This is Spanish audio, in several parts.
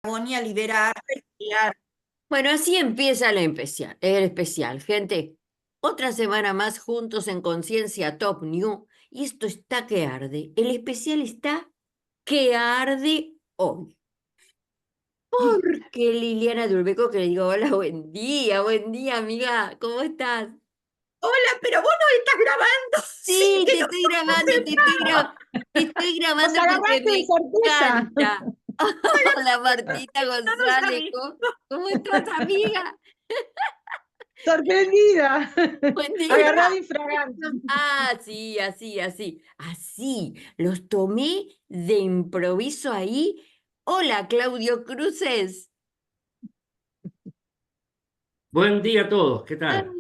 Patagonia, liberar, respirar. Bueno, así empieza el especial, gente. Otra semana más juntos en Conciencia Top New. Y esto está que arde. El especial está que arde hoy. Porque Liliana Dulbeco, que le digo, hola, buen día, amiga, ¿cómo estás? Hola, pero vos no estás grabando sin Sí, que te nos estoy hayamos grabando, sentado. te estoy Nos grabando porque agarraste de me sorpresa. encanta. Hola, Martita No nos González, avisó. ¿cómo estás, amiga? Sorprendida. Buen día. Agarrada infragante. Ah, sí, así. Los tomé de improviso ahí. Hola, Claudio Cruces. Buen día a todos, ¿qué Ah, tal?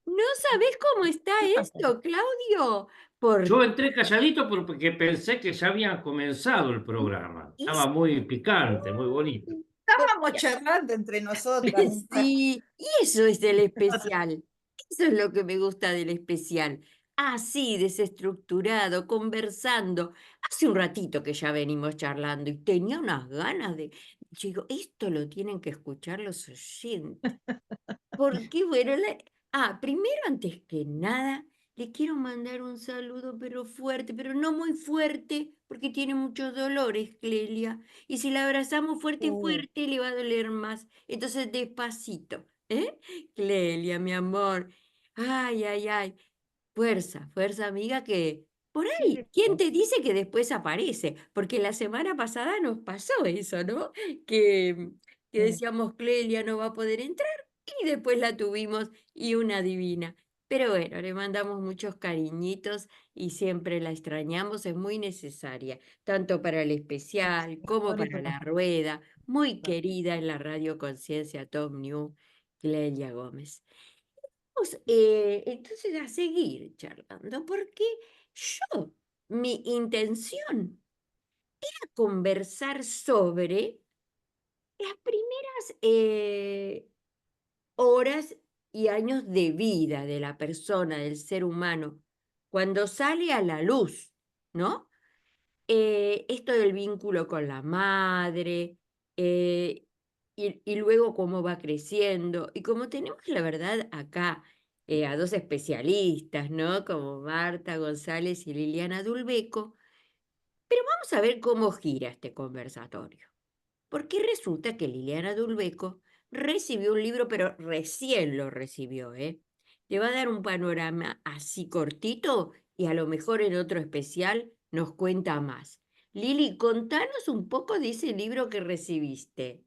¿no sabés cómo está esto, Claudio? Porque Yo entré calladito porque pensé que ya había comenzado el programa. Estaba muy picante, muy bonito. Estábamos charlando entre nosotras. sí, y eso es el especial. Eso es lo que me gusta del especial. Así, desestructurado, conversando. Hace un ratito que ya venimos charlando y tenía unas ganas de... Yo digo, esto lo tienen que escuchar los oyentes. Porque, bueno, primero, antes que nada, le quiero mandar un saludo, pero fuerte, pero no muy fuerte, porque tiene muchos dolores, Clelia. Y si la abrazamos fuerte, Uh, fuerte, le va a doler más. Entonces, despacito, ¿eh? Clelia, mi amor. Ay. Fuerza, fuerza, amiga, que por ahí, ¿quién te dice que después aparece? Porque la semana pasada nos pasó eso, ¿no? Que, que decíamos, Clelia no va a poder entrar y después la tuvimos y una divina. Pero bueno, le mandamos muchos cariñitos y siempre la extrañamos, es muy necesaria, tanto para el especial como para la rueda, muy querida en la Radio Conciencia Top New, Clelia Gómez. Vamos, entonces a seguir charlando, porque mi intención era conversar sobre las primeras horas y años de vida de la persona, del ser humano, cuando sale a la luz, ¿no? Esto del vínculo con la madre, eh, y luego cómo va creciendo. Y como tenemos la verdad acá a dos especialistas, ¿no? Como Marta González y Liliana Dulbeco, pero vamos a ver cómo gira este conversatorio. Porque resulta que Liliana Dulbeco recibió un libro, pero recién lo recibió, ¿eh? Le va a dar un panorama así cortito y a lo mejor en otro especial nos cuenta más. Lili, contanos un poco de ese libro que recibiste.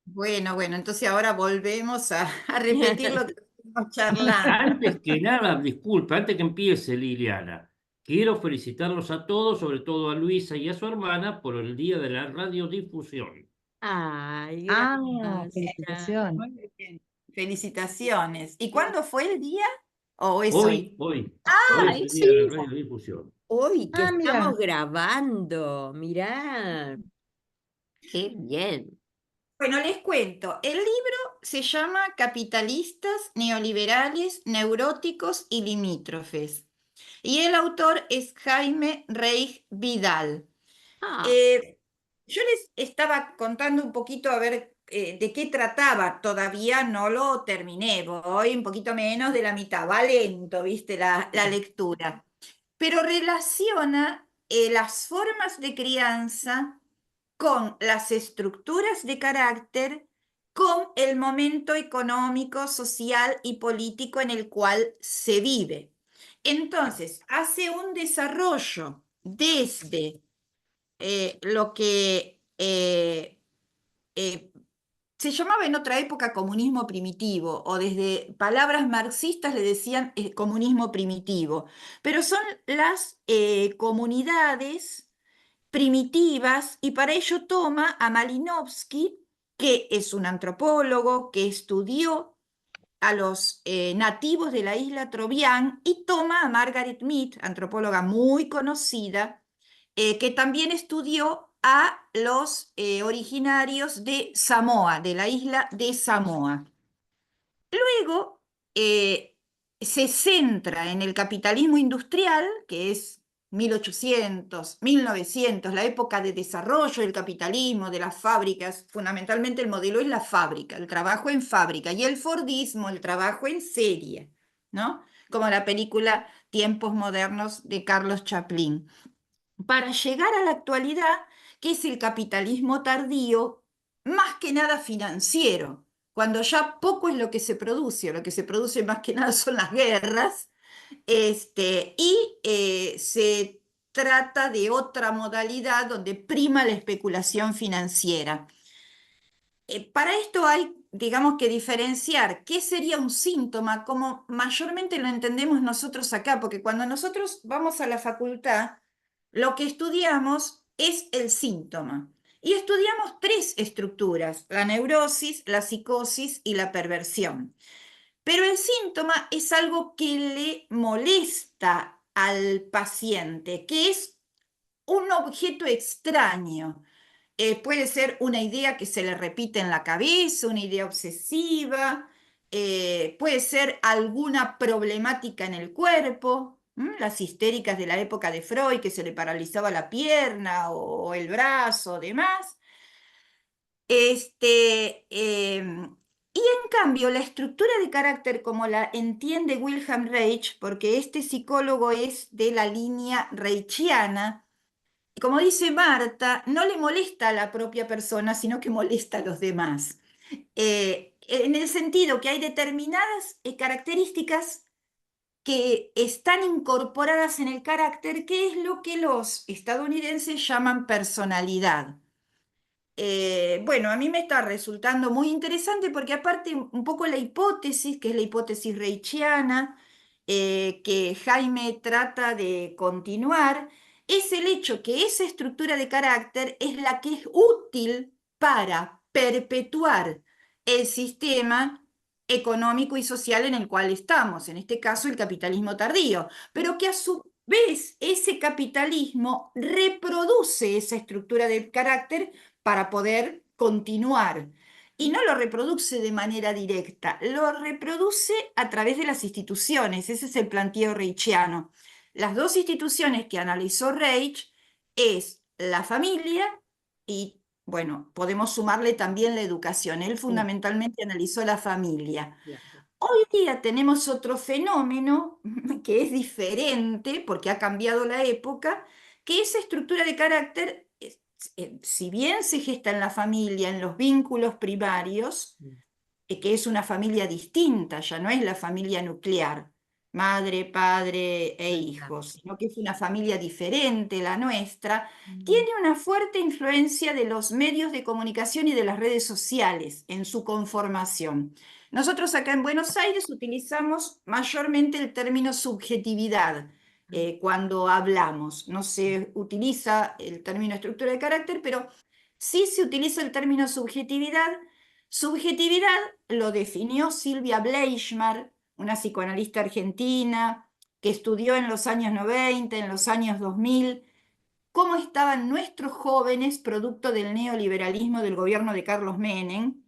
bueno, entonces ahora volvemos a repetir lo que estuvimos charlando. Antes que nada, disculpa, antes que empiece Liliana, quiero felicitarlos a todos, sobre todo a Luisa y a su hermana, por el Día de la Radiodifusión. Ay, Ah, gracias. felicitación. Muy bien. Felicitaciones. ¿Y cuándo fue el día? ¿O es hoy? Hoy es Ay, el Día de sí. la Radiodifusión. Hoy que Ah, mira. estamos grabando, mirá, qué bien. Bueno, les cuento. El libro se llama Capitalistas, Neoliberales, Neuróticos y Limítrofes. Y el autor es Jaime Reig Vidal. Ah, Eh, yo les estaba contando un poquito a ver de qué trataba. Todavía no lo terminé. Voy un poquito menos de la mitad. Va lento, viste, la lectura. Pero relaciona las formas de crianza con las estructuras de carácter, con el momento económico, social y político en el cual se vive. Entonces, hace un desarrollo desde lo que eh, se llamaba en otra época comunismo primitivo, o desde palabras marxistas le decían comunismo primitivo, pero son las comunidades primitivas, y para ello toma a Malinowski, que es un antropólogo que estudió a los nativos de la isla Trovián, y toma a Margaret Mead, antropóloga muy conocida, que también estudió a los originarios de Samoa, de la isla de Samoa. Luego se centra en el capitalismo industrial, que es 1800, 1900, la época de desarrollo del capitalismo, de las fábricas. Fundamentalmente el modelo es la fábrica, el trabajo en fábrica, y el Fordismo, el trabajo en serie, ¿no? Como la película Tiempos Modernos de Carlos Chaplin. Para llegar a la actualidad, que es el capitalismo tardío, más que nada financiero, cuando ya poco es lo que se produce más que nada son las guerras, se trata de otra modalidad donde prima la especulación financiera. Para esto hay, digamos, que diferenciar qué sería un síntoma, como mayormente lo entendemos nosotros acá, porque cuando nosotros vamos a la facultad, lo que estudiamos es el síntoma. Y estudiamos tres estructuras: la neurosis, la psicosis y la perversión. Pero el síntoma es algo que le molesta al paciente, que es un objeto extraño. Puede ser una idea que se le repite en la cabeza, una idea obsesiva, puede ser alguna problemática en el cuerpo, las histéricas de la época de Freud, que se le paralizaba la pierna o el brazo, demás. Y en cambio, la estructura de carácter como la entiende Wilhelm Reich, porque este psicólogo es de la línea reichiana, como dice Marta, no le molesta a la propia persona, sino que molesta a los demás. En el sentido que hay determinadas características que están incorporadas en el carácter, que es lo que los estadounidenses llaman personalidad. Bueno, a mí me está resultando muy interesante porque aparte un poco la hipótesis, que es la hipótesis reichiana, que Jaime trata de continuar, es el hecho que esa estructura de carácter es la que es útil para perpetuar el sistema económico y social en el cual estamos, en este caso el capitalismo tardío, pero que a su vez ese capitalismo reproduce esa estructura de carácter para poder continuar. Y no lo reproduce de manera directa, lo reproduce a través de las instituciones. Ese es el planteo reichiano. Las dos instituciones que analizó Reich es la familia y, bueno, podemos sumarle también la educación. Él fundamentalmente analizó la familia. Claro. Hoy día tenemos otro fenómeno que es diferente porque ha cambiado la época, que esa estructura de carácter, si bien se gesta en la familia, en los vínculos primarios, que es una familia distinta, ya no es la familia nuclear, madre, padre e hijos, sino que es una familia diferente, la nuestra, tiene una fuerte influencia de los medios de comunicación y de las redes sociales en su conformación. Nosotros acá en Buenos Aires utilizamos mayormente el término subjetividad cuando hablamos. No se utiliza el término estructura de carácter, pero sí se utiliza el término subjetividad. Subjetividad lo definió Silvia Bleichmar, una psicoanalista argentina que estudió en los años 90, en los años 2000, cómo estaban nuestros jóvenes producto del neoliberalismo del gobierno de Carlos Menem,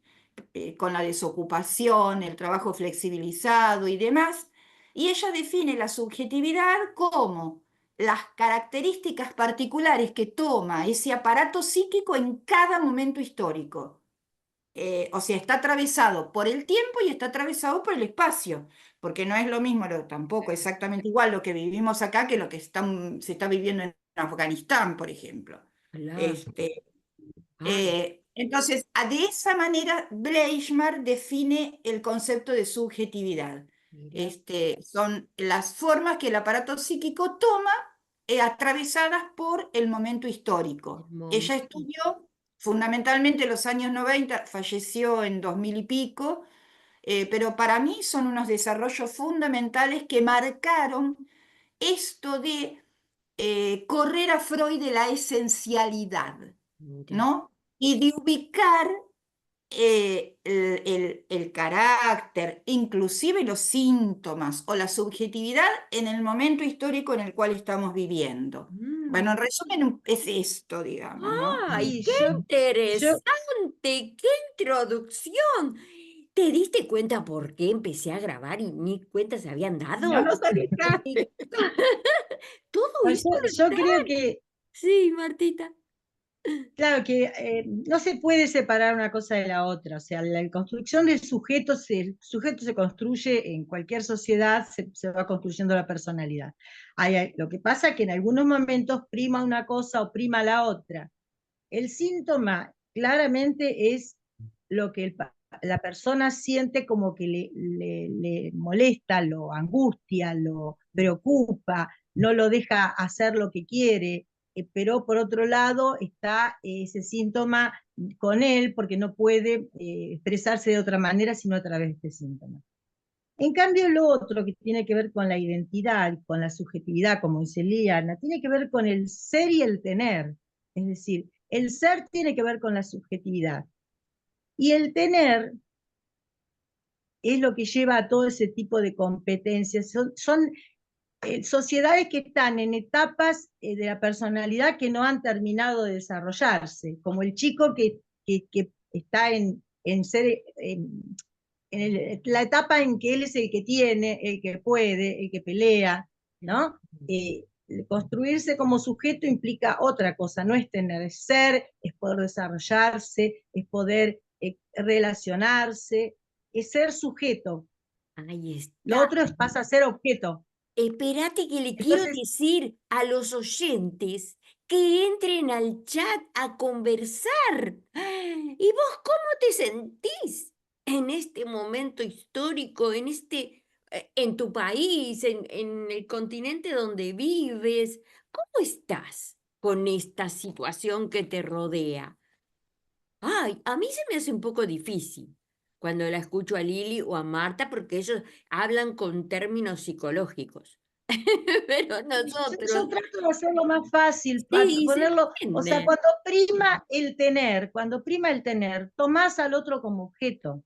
con la desocupación, el trabajo flexibilizado y demás. Y ella define la subjetividad como las características particulares que toma ese aparato psíquico en cada momento histórico. O sea, está atravesado por el tiempo y está atravesado por el espacio, porque no es lo mismo, tampoco exactamente igual lo que vivimos acá que lo que se está viviendo en Afganistán, por ejemplo. Claro. Este, Ah, entonces, de esa manera, Bleichmar define el concepto de subjetividad. mira, Son las formas que el aparato psíquico toma atravesadas por el momento histórico. Ella hermoso. estudió fundamentalmente los años 90, falleció en 2000 y pico, pero para mí son unos desarrollos fundamentales que marcaron esto de correr a Freud de la esencialidad, Mira. ¿no? Y de ubicar el carácter, inclusive los síntomas o la subjetividad en el momento histórico en el cual estamos viviendo. Mm. Bueno, en resumen es esto, digamos, ¿no? ¡Ay, Y qué yo, interesante! ¡Qué introducción! ¿Te diste cuenta por qué empecé a grabar y ni cuenta se habían dado? No nos alejaste. Todo No, eso yo creo que, Sí, Martita. claro, que no se puede separar una cosa de la otra. O sea, la construcción del sujeto, el sujeto se construye en cualquier sociedad, se va construyendo la personalidad. Lo que pasa es que en algunos momentos prima una cosa o prima la otra. El síntoma claramente es lo que la persona siente como que le molesta, lo angustia, lo preocupa, no lo deja hacer lo que quiere, pero por otro lado está ese síntoma con él porque no puede expresarse de otra manera sino a través de este síntoma. En cambio, lo otro que tiene que ver con la identidad, con la subjetividad, como dice Liana, tiene que ver con el ser y el tener. Es decir, el ser tiene que ver con la subjetividad. Y el tener es lo que lleva a todo ese tipo de competencias. Son sociedades que están en etapas de la personalidad que no han terminado de desarrollarse, como el chico que está en ser... la etapa en que él es el que tiene, el que puede, el que pelea, ¿no? Construirse como sujeto implica otra cosa, no es tener, es ser, es poder desarrollarse, es poder relacionarse, es ser sujeto. Ahí Lo está. otro pasa a ser objeto. Espérate que le quiero Entonces, decir a los oyentes que entren al chat a conversar. ¿Y vos cómo te sentís en este momento histórico, en tu país, en el continente donde vives? ¿Cómo estás con esta situación que te rodea? Ay, a mí se me hace un poco difícil cuando la escucho a Lili o a Marta porque ellos hablan con términos psicológicos. Pero yo nosotros, trato de hacerlo más fácil, sí, se ponerlo, o sea, entiende. cuando prima el tener, tomás al otro como objeto.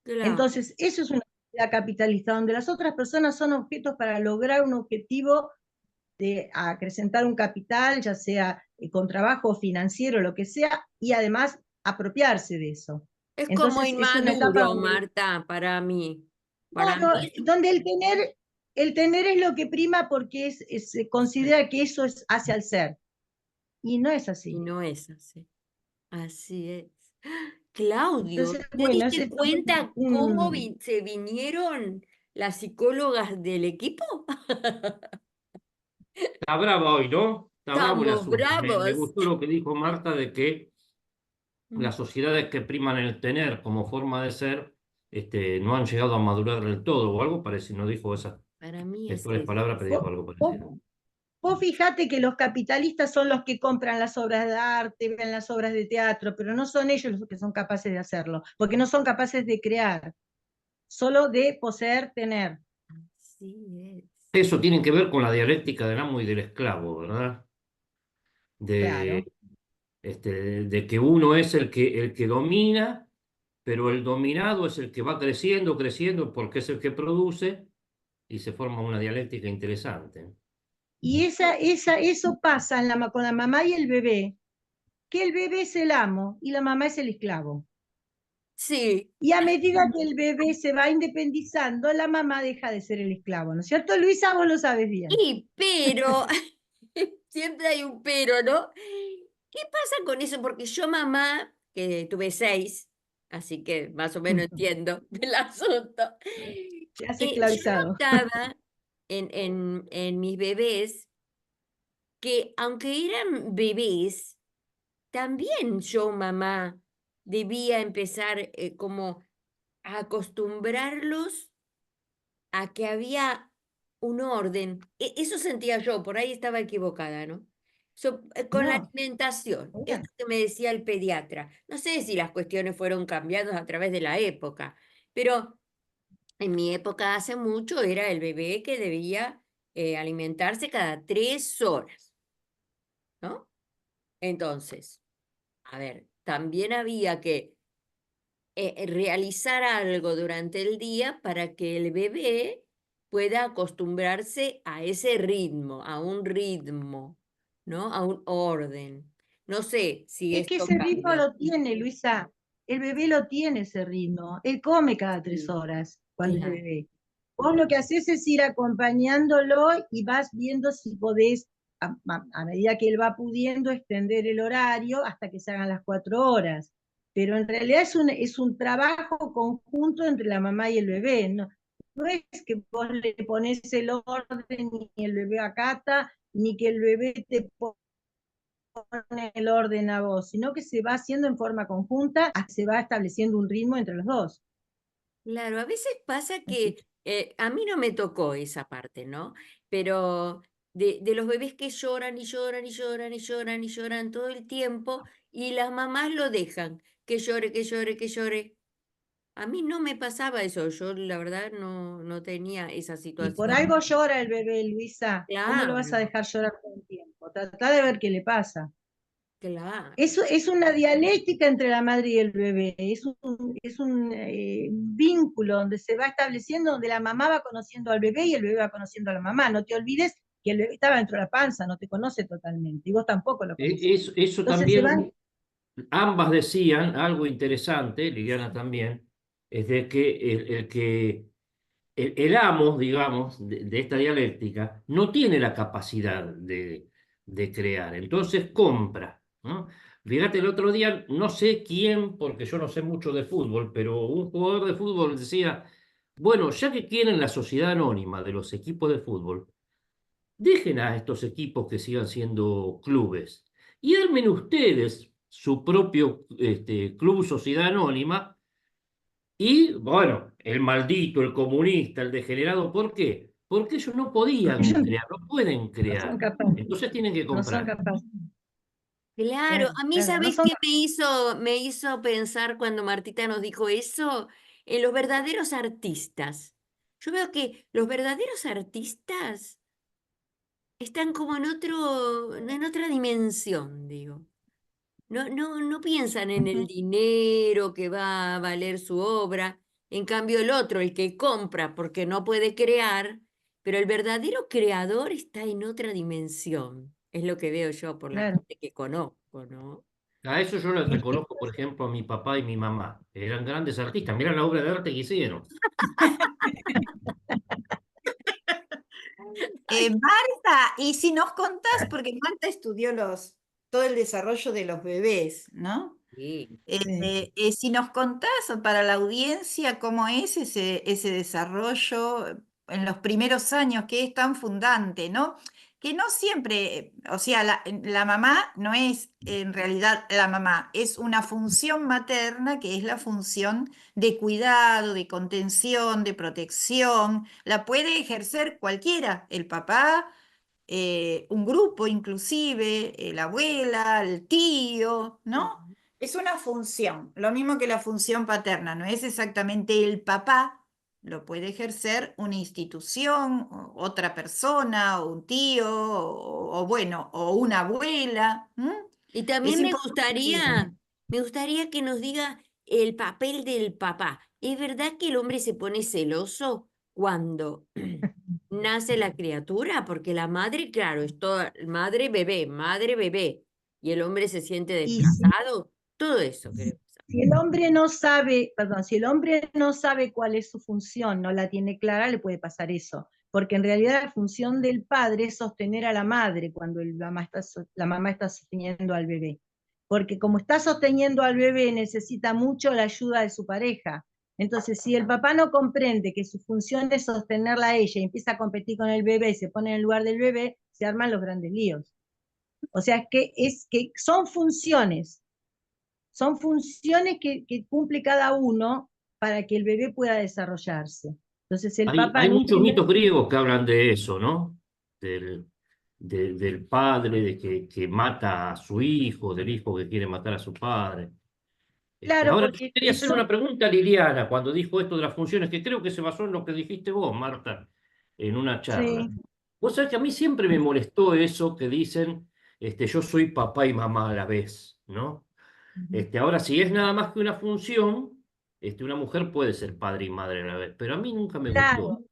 Claro, Entonces, eso es una sociedad capitalista, donde las otras personas son objetos para lograr un objetivo de acrecentar un capital, ya sea con trabajo financiero, lo que sea, y además apropiarse de eso. es como Entonces, es una etapa inmaduro, donde, Marta, para mí. Para bueno, mí donde el tener es lo que prima porque se considera que eso es hacia el ser. Y no es y así. no es así. Así es. Claudio, Entonces, ¿te bueno, diste cuenta cómo se vinieron las psicólogas del equipo? Está brava hoy, ¿no? Está bravo el Estamos asunto. Me bravos. gustó lo que dijo Marta de que Mm. las sociedades que priman el tener como forma de ser, no han llegado a madurar del todo o algo parecido. No dijo esas Para mí es textuales eso. palabras, pero dijo vos, algo vos- parecido. vos fijate que los capitalistas son los que compran las obras de arte, ven las obras de teatro, pero no son ellos los que son capaces de hacerlo, porque no son capaces de crear, solo de poseer, tener. Así es. Eso tiene que ver con la dialéctica del amo y del esclavo, ¿verdad? De, Claro. de que uno es el que domina, pero el dominado es el que va creciendo, creciendo, porque es el que produce y se forma una dialéctica interesante. Y eso pasa con la mamá y el bebé, que el bebé es el amo y la mamá es el esclavo. Sí, Y a medida que el bebé se va independizando, la mamá deja de ser el esclavo, ¿no es cierto, Luisa? Vos lo sabes bien. pero, siempre hay un pero, ¿no? ¿Qué pasa con eso? Porque yo, mamá, que tuve 6, así que más o menos entiendo del asunto, Te has yo esclavizado. notaba en mis bebés que aunque eran bebés, también yo, mamá, debía empezar como a acostumbrarlos a que había un orden. Eso sentía yo, por ahí estaba equivocada, ¿no? Con la No, alimentación, bueno. esto que me decía el pediatra. No sé si las cuestiones fueron cambiadas a través de la época, pero en mi época hace mucho era el bebé que debía alimentarse cada 3 horas, ¿no? Entonces, a ver, también había que realizar algo durante el día para que el bebé pueda acostumbrarse a ese ritmo, a un ritmo, ¿no? A un orden. No sé si Es que esto ese ritmo cambia. lo tiene, Luisa. el bebé lo tiene ese ritmo, él come cada 3 Sí, horas cuando es claro. bebé. Vos lo que haces es ir acompañándolo y vas viendo si podés, a medida que él va pudiendo, extender el horario hasta que se hagan las 4 horas. Pero en realidad es un trabajo conjunto entre la mamá y el bebé. No, no es que vos le pones el orden y el bebé acata, ni que el bebé te pone el orden a vos, sino que se va haciendo en forma conjunta, se va estableciendo un ritmo entre los dos. Claro, a veces pasa que a mí no me tocó esa parte, ¿no? Pero de los bebés que lloran y lloran y lloran y lloran y lloran todo el tiempo y las mamás lo dejan, que llore, que llore, que llore. A mí no me pasaba eso, yo la verdad no tenía esa Y por situación. algo llora el bebé, Luisa. ¿Cómo lo vas a Claro, dejar llorar todo el tiempo? Tratá de ver qué le pasa. claro. Eso es una dialéctica entre la madre y el bebé, es un vínculo donde se va estableciendo, donde la mamá va conociendo al bebé y el bebé va conociendo a la mamá. No te olvides que el bebé estaba dentro de la panza, no te conoce totalmente, y vos tampoco lo conoces. Eso Entonces se van, también, ambas decían algo interesante, Liliana también, es de que el amo, digamos, de esta dialéctica, no tiene la capacidad de crear, entonces compra, ¿no? Fíjate, el otro día, no sé quién, porque yo no sé mucho de fútbol, pero un jugador de fútbol decía, bueno, ya que quieren la sociedad anónima de los equipos de fútbol, dejen a estos equipos que sigan siendo clubes y armen ustedes su propio club sociedad anónima y, bueno, el maldito, el comunista, el degenerado, ¿por qué? Porque ellos no porque podían ellos crear, no pueden no son crear. capaces, Entonces tienen que no son comprar. capaces. Claro, Claro, a mí, claro, no ¿sabés son qué me hizo pensar cuando Martita nos dijo eso? En los verdaderos artistas. Yo veo que los verdaderos artistas están como en otra dimensión, digo. No piensan en el capaces. dinero que va a valer su obra. En cambio, el otro, el que compra porque no puede crear, pero el verdadero creador está en otra dimensión. Es lo que veo yo por la Claro. gente que conozco, ¿no? A eso yo les Es que reconozco, por ejemplo, a mi papá y mi mamá. Eran grandes artistas. Mirá la obra de arte que hicieron. Marta, y si nos contás, porque Marta estudió todo el desarrollo de los bebés, ¿no? Sí. sí. Si nos contás para la audiencia cómo es ese desarrollo en los primeros años, que es tan fundante, ¿no? Que no siempre, o sea, la mamá no es en realidad la mamá, es una función materna que es la función de cuidado, de contención, de protección. La puede ejercer cualquiera, el papá, un grupo inclusive, la abuela, el tío, ¿no? Ujú. Es una función, lo mismo que la función paterna, no es exactamente el papá, lo puede ejercer una institución, otra persona, o un tío, o bueno, o una abuela. Y Es también importante eso. me gustaría que nos diga el papel del papá. ¿Es verdad que el hombre se pone celoso cuando nace la criatura? Porque la madre, claro, es toda madre bebé, y el hombre se siente Y si, desplazado. Todo eso creo. si el hombre no sabe, perdón, si el hombre no sabe cuál es su función, no la tiene clara, le puede pasar eso. Porque en realidad la función del padre es sostener a la madre cuando la mamá está sosteniendo al bebé. Porque como está sosteniendo al bebé, necesita mucho la ayuda de su pareja. Entonces, si el papá no comprende que su función es sostenerla a ella y empieza a competir con el bebé y se pone en el lugar del bebé, se arman los grandes líos. O sea, es que son funciones que cumple cada uno para que el bebé pueda desarrollarse. Entonces, el papá Hay en un muchos primer... mitos griegos que hablan de eso, ¿no? Del, del padre que mata a su hijo, del hijo que quiere matar a su padre. Claro, Ahora, yo porque quería hacer eso, una pregunta a Liliana cuando dijo esto de las funciones, que creo que se basó en lo que dijiste vos, Marta, en una charla. sí, Vos sabés que a mí siempre me molestó eso que dicen, yo soy papá y mamá a la vez, ¿no? Ahora, si es nada más que una función, una mujer puede ser padre y madre a la vez, pero a mí nunca me gustó. claro,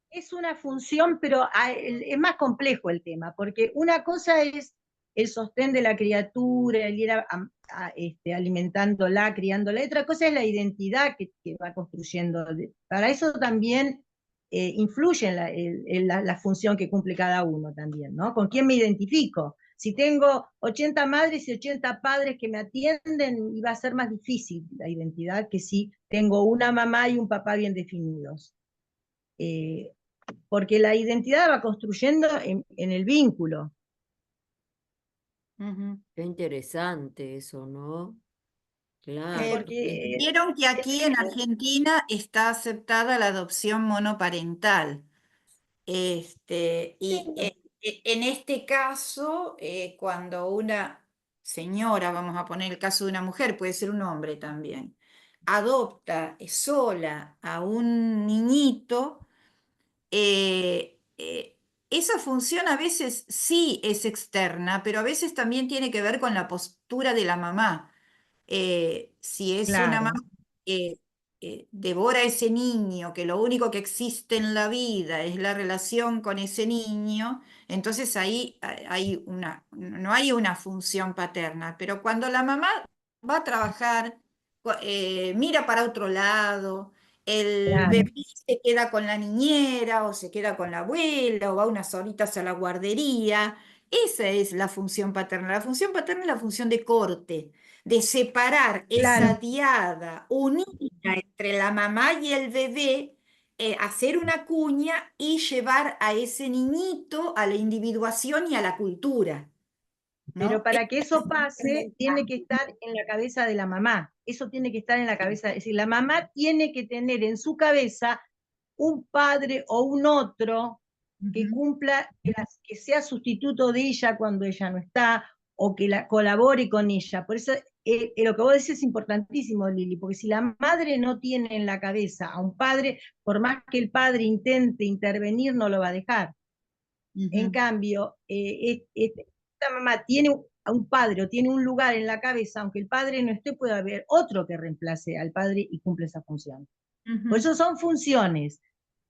es una función, pero es más complejo el tema, porque una cosa es el sostén de la criatura, el ir alimentándola, criándola. Y otra cosa es la identidad que va construyendo. Para eso también influye en la función que cumple cada uno también, ¿no? ¿Con quién me identifico? Si tengo 80 madres y 80 padres que me atienden, va a ser más difícil la identidad que si tengo una mamá y un papá bien definidos. Porque la identidad va construyendo en el vínculo. Ujú. Qué interesante eso, ¿no? Claro. Porque Vieron que aquí en Argentina está aceptada la adopción monoparental. Y en este caso, cuando una señora, vamos a poner el caso de una mujer, puede ser un hombre también, adopta sola a un niñito, esa función a veces sí es externa, pero a veces también tiene que ver con la postura de la mamá. Si es una mamá claro, que devora a ese niño, que lo único que existe en la vida es la relación con ese niño, entonces ahí no hay una función paterna. Pero cuando la mamá va a trabajar, mira para otro lado, el claro, bebé se queda con la niñera o se queda con la abuela o va unas horitas a la guardería, esa es la función paterna. La función paterna es la función de corte, de separar esa claro. diada unida entre la mamá y el bebé, hacer una cuña y llevar a ese niñito a la individuación y a la cultura, Pero ¿no? para que Es eso pase, tiene que estar en la cabeza de la mamá. Eso tiene que estar en la cabeza. Es decir, la mamá tiene que tener en su cabeza un padre o un otro que Ujú, cumpla, que sea sustituto de ella cuando ella no está, o que la colabore con ella. Por eso lo que vos decís es importantísimo, Lili, porque si la madre no tiene en la cabeza a un padre, por más que el padre intente intervenir, no lo va a dejar. En ujú, cambio, esta mamá tiene a un padre o tiene un lugar en la cabeza, aunque el padre no esté, puede haber otro que reemplace al padre y cumple esa función. Por ujú. eso son Pero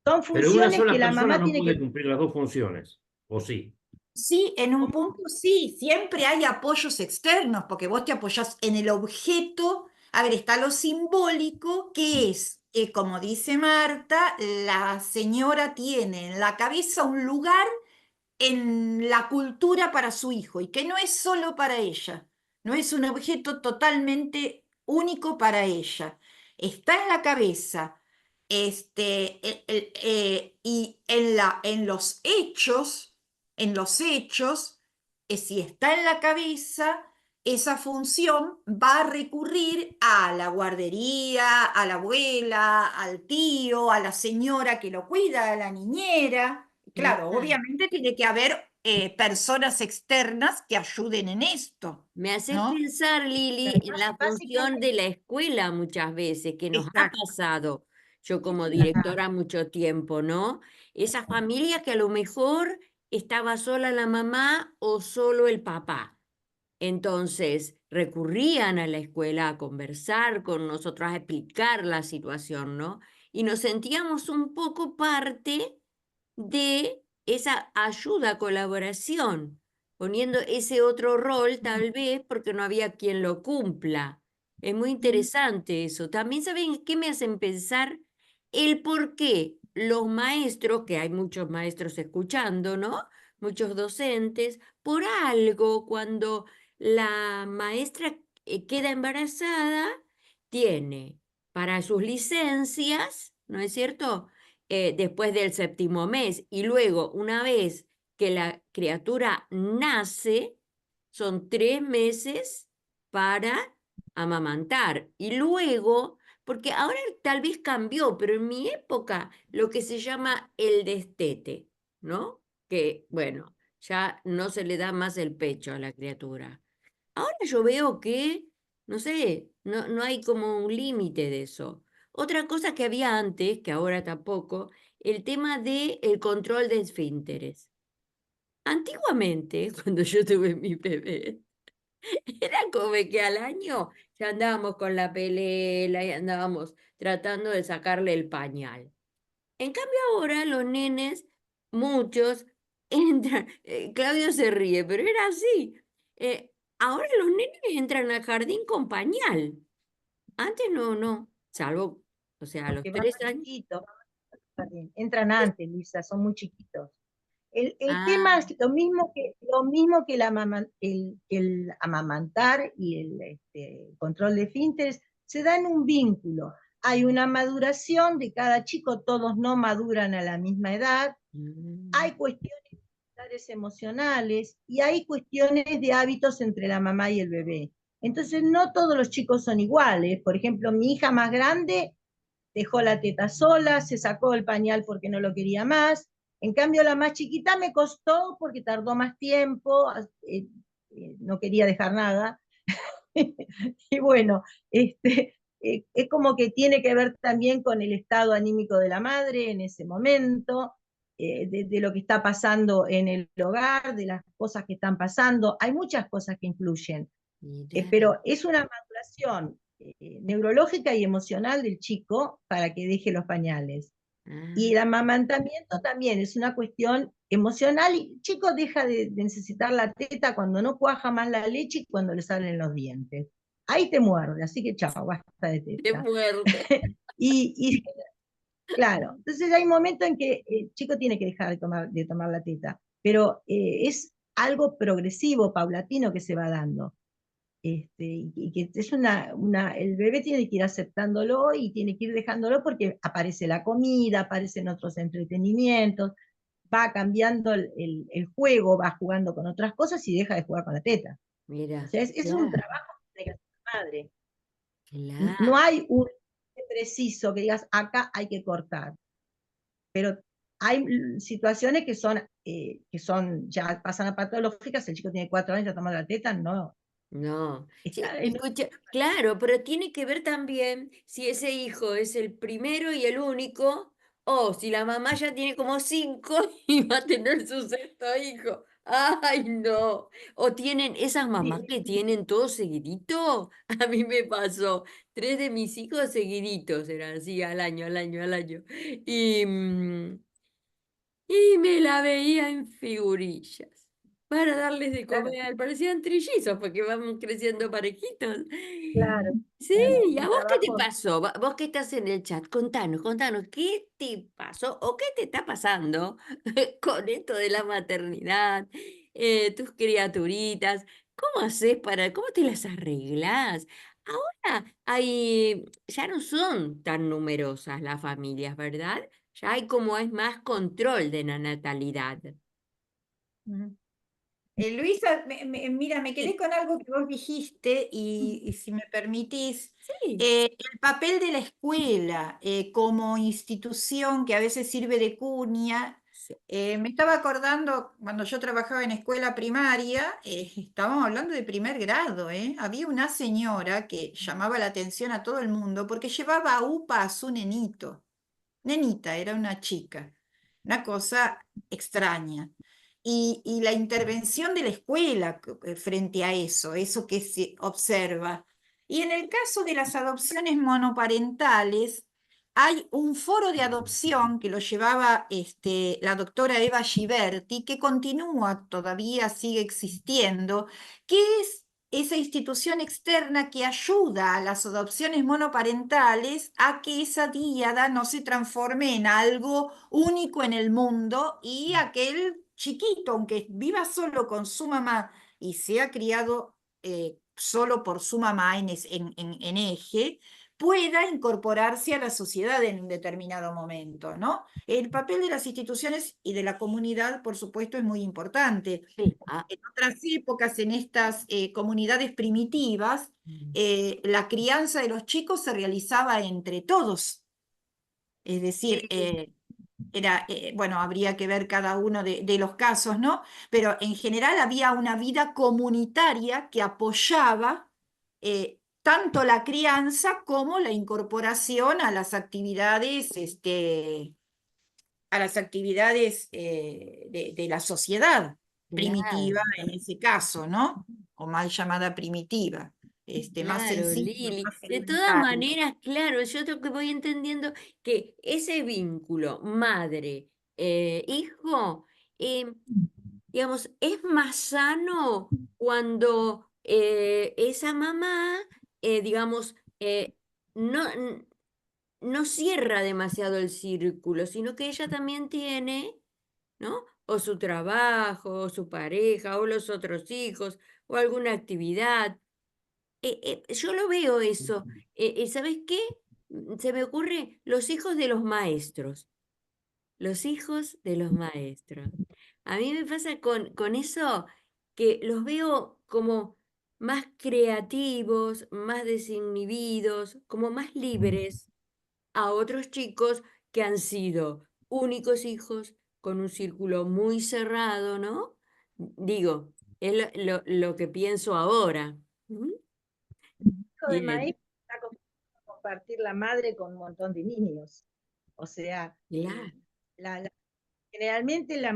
una funciones sola que la persona mamá no tiene puede que... cumplir las dos funciones, ¿o sí? Sí, en un punto sí, siempre hay apoyos externos, porque vos te apoyás en el objeto. A ver, está lo simbólico, que es que, como dice Marta, la señora tiene en la cabeza un lugar en la cultura para su hijo y que no es solo para ella, no es un objeto totalmente único para ella. Está en la cabeza, y en los hechos, si está en la cabeza, esa función va a recurrir a la guardería, a la abuela, al tío, a la señora que lo cuida, a la niñera. Claro, Claro. obviamente tiene que haber personas externas que ayuden en esto, Me haces ¿no? pensar, Lili, Pero en la función básicamente, de la escuela muchas veces, que nos ha Exacto. pasado, yo como directora mucho tiempo, ¿no? Esa familia que a lo mejor estaba sola la mamá o solo el papá. Entonces recurrían a la escuela a conversar con nosotros, a explicar la situación, ¿no? Y nos sentíamos un poco parte de esa ayuda, colaboración, poniendo ese otro rol tal vez porque no había quien lo cumpla. Es muy interesante eso. También saben qué me hacen pensar el por qué los maestros, que hay muchos maestros escuchando, ¿no? Muchos docentes, por algo cuando la maestra queda embarazada, tiene para sus licencias, ¿no es cierto? Después del séptimo mes y luego una vez que la criatura nace, son 3 meses para amamantar. Y luego, porque ahora tal vez cambió, pero en mi época lo que se llama el destete, ¿no? Que, bueno, ya no se le da más el pecho a la criatura. Ahora yo veo que, no sé, no hay como un límite de eso. Otra cosa que había antes, que ahora tampoco, el tema del control de esfínteres. Antiguamente, cuando yo tuve mi bebé, era como que al año ya andábamos con la pelela y andábamos tratando de sacarle el pañal. En cambio ahora los nenes, muchos, entran, Claudio se ríe, pero era así. Ahora los nenes entran al jardín con pañal. Antes no, salvo, o sea, a los Porque van 3 años. chiquitos, entran antes, Luisa, son muy chiquitos. El Ah, tema es lo mismo que el amamantar y el control de esfínteres, se da en un vínculo. Hay una maduración de cada chico, todos no maduran a la misma edad, hay cuestiones emocionales y hay cuestiones de hábitos entre la mamá y el bebé. Entonces, no todos los chicos son iguales. Por ejemplo, mi hija más grande dejó la teta sola, se sacó el pañal porque no lo quería más. En cambio, la más chiquita me costó porque tardó más tiempo, no quería dejar nada. Y bueno, es como que tiene que ver también con el estado anímico de la madre en ese momento, de lo que está pasando en el hogar, de las cosas que están pasando. Hay muchas cosas que influyen, mirá. pero es una maduración neurológica y emocional del chico para que deje los pañales. Y Ah, el amamantamiento también es una cuestión emocional y el chico deja de necesitar la teta cuando no cuaja más la leche y cuando le salen los dientes. Ahí te muerde, así que chao, basta de qué teta. fuerte. Y claro, entonces hay momentos en que el chico tiene que dejar de tomar la teta, pero es algo progresivo, paulatino que se va dando. Y que es el bebé tiene que ir aceptándolo y tiene que ir dejándolo porque aparece la comida, aparecen otros entretenimientos, va cambiando el juego, va jugando con otras cosas y deja de jugar con la teta. O Mira, sea, es un claro, trabajo que tiene que hacer la madre. No claro. hay un preciso que digas, acá hay que cortar, pero hay situaciones que son ya pasan a patológicas, el chico tiene 4 años, ya toma la teta, no, No, sí, está en escucha, claro, pero tiene que ver también si ese hijo es el primero y el único, o si la mamá ya tiene como 5 y va a tener su sexto hijo. ¡Ay, no! O tienen esas mamás que tienen todo seguidito. A mí me pasó, 3 de mis hijos seguiditos, eran así, al año, al año, al año. Y, y me la veía en figurillas para darles de claro, comer. Parecían trillizos porque van creciendo parejitos. claro, Sí, claro, ¿y a un vos qué te trabajo. pasó? Vos que estás en el chat, contanos, ¿qué te pasó o qué te está pasando con esto de la maternidad, tus criaturitas? ¿Cómo te las arreglás? Ahora ya no son tan numerosas las familias, ¿verdad? Ya hay como es más control de la natalidad. Ujú. Luisa, mira, me quedé Sí, con algo que vos dijiste y si me permitís, sí, el papel de la escuela como institución que a veces sirve de cuña. sí. Me estaba acordando cuando yo trabajaba en escuela primaria, estábamos hablando de primer grado, había una señora que llamaba la atención a todo el mundo porque llevaba a UPA a su nenito. Nenita, era una chica, una cosa extraña. Y la intervención de la escuela frente a eso que se observa. Y en el caso de las adopciones monoparentales, hay un foro de adopción que lo llevaba la doctora Eva Giberti, que continúa, todavía sigue existiendo, que es esa institución externa que ayuda a las adopciones monoparentales a que esa díada no se transforme en algo único en el mundo y aquel chiquito, aunque viva solo con su mamá y sea criado solo por su mamá en eje, pueda incorporarse a la sociedad en un determinado momento, ¿no? El papel de las instituciones y de la comunidad, por supuesto, es muy importante. Sí. Ah, En otras épocas, en estas comunidades primitivas, la crianza de los chicos se realizaba entre todos. Es decir, bueno, habría que ver cada uno de los casos, ¿no? Pero en general había una vida comunitaria que apoyaba tanto la crianza como la incorporación a las actividades de la sociedad claro. primitiva en ese caso, ¿no? O mal llamada primitiva, más Claro, sencilla, Lili. más De todas elementaria. maneras, claro, yo creo que voy entendiendo que ese vínculo madre-hijo digamos, es más sano cuando esa mamá, digamos, no, no cierra demasiado el círculo, sino que ella también tiene, ¿no? O su trabajo, o su pareja, o los otros hijos, o alguna actividad. Yo lo veo eso. ¿Sabes qué? Se me ocurre los hijos de los maestros. Los hijos de los maestros. A mí me pasa con eso que los veo como más creativos, más desinhibidos, como más libres a otros chicos que han sido únicos hijos con un círculo muy cerrado, ¿no? Digo, es lo que pienso ahora. ¿Mm? Hijo de Bien, maestro está acostumbrado a compartir la madre con un montón de niños. O sea, claro, generalmente la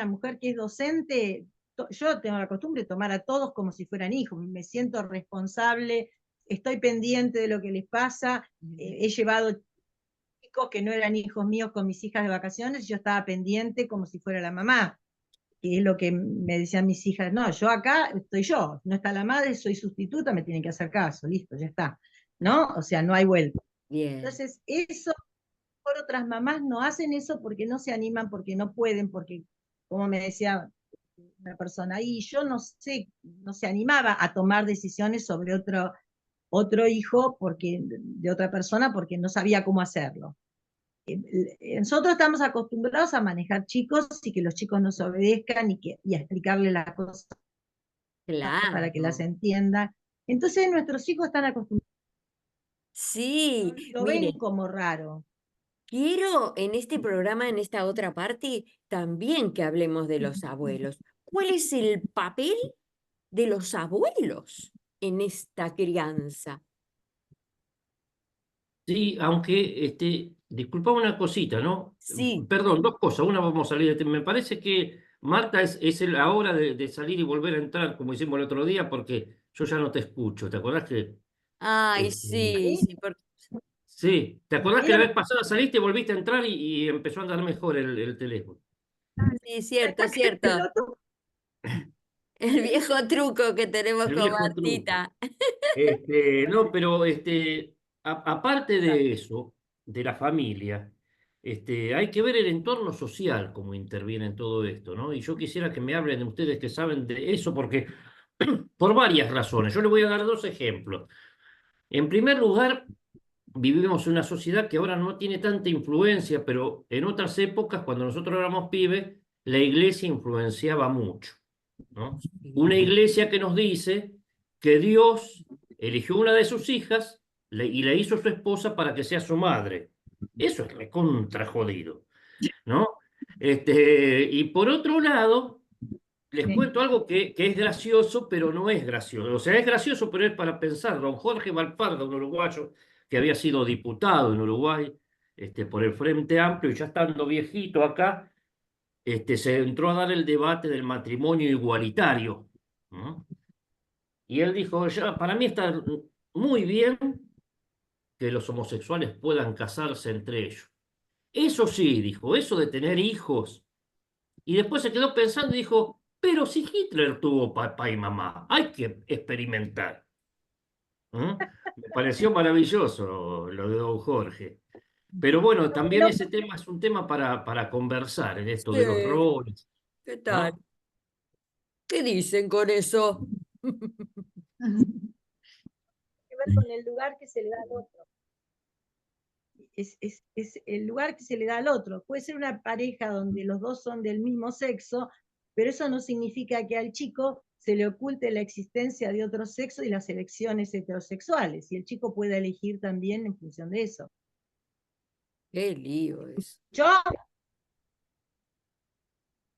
mujer que es docente, yo tengo la costumbre de tomar a todos como si fueran hijos, me siento responsable, estoy pendiente de lo que les pasa, he llevado chicos que no eran hijos míos con mis hijas de vacaciones y yo estaba pendiente como si fuera la mamá, que es lo que me decían mis hijas, no, yo acá estoy yo, no está la madre, soy sustituta, me tienen que hacer caso, listo, ya está, ¿no? O sea, no hay vuelta. bien, Entonces, eso por otras mamás no hacen eso porque no se animan, porque no pueden, porque, como me decía una persona, y yo no sé, no se animaba a tomar decisiones sobre otro hijo porque, de otra persona porque no sabía cómo hacerlo. Nosotros estamos acostumbrados a manejar chicos y que los chicos nos obedezcan y a explicarles las cosas para que las claro. entiendan. Entonces nuestros hijos están acostumbrados, Sí, lo ven mire, como raro. quiero en este programa, en esta otra parte, también que hablemos de los abuelos. ¿Cuál es el papel de los abuelos en esta crianza? Sí, aunque, disculpame una cosita, ¿no? Sí, Perdón, dos cosas. Una, vamos a salir de tema. Me parece que Marta es la hora de salir y volver a entrar, como hicimos el otro día, porque yo ya no te escucho. ¿Te acordás que, ay, este, sí, ¿Sí? sí, sí, ¿te acordás que la Dígame, vez pasada saliste y volviste a entrar y empezó a andar mejor el teléfono? sí, cierto, acá que el cierto. pelotudo. El viejo truco que tenemos El con viejo truco. Martita. No, pero aparte de eso, de la familia, hay que ver el entorno social cómo interviene en todo esto, ¿no? Y yo quisiera que me hablen ustedes que saben de eso, porque por varias razones. Yo les voy a dar dos ejemplos. En primer lugar, vivimos en una sociedad que ahora no tiene tanta influencia, pero en otras épocas, cuando nosotros éramos pibes, la iglesia influenciaba mucho, ¿no? Una Sí. iglesia que nos dice que Dios eligió una de sus hijas y la hizo su esposa para que sea su madre. Eso es recontra jodido, ¿no? Y por otro lado, les Sí. cuento algo que es gracioso, pero no es gracioso. O sea, es gracioso, pero es para pensar. Don Jorge Valpardo, un uruguayo que había sido diputado en Uruguay, por el Frente Amplio, y ya estando viejito acá, se entró a dar el debate del matrimonio igualitario, ¿no? Y él dijo, ya, para mí está muy bien que los homosexuales puedan casarse entre ellos. Eso sí, dijo, eso de tener hijos. Y después se quedó pensando y dijo, pero si Hitler tuvo papá y mamá, hay que experimentar. ¿Mm? Me pareció maravilloso lo de don Jorge. Pero bueno, también Bueno, ese tema es un tema para conversar en esto de los Sí, roles, ¿qué tal? ¿no? ¿Qué dicen con eso? que ver con el lugar que se le da al otro. Es el lugar que se le da al otro. Puede ser una pareja donde los dos son del mismo sexo, pero eso no significa que al chico se le oculte la existencia de otro sexo y las elecciones heterosexuales. Y el chico puede elegir también en función de eso. Qué lío es. Yo,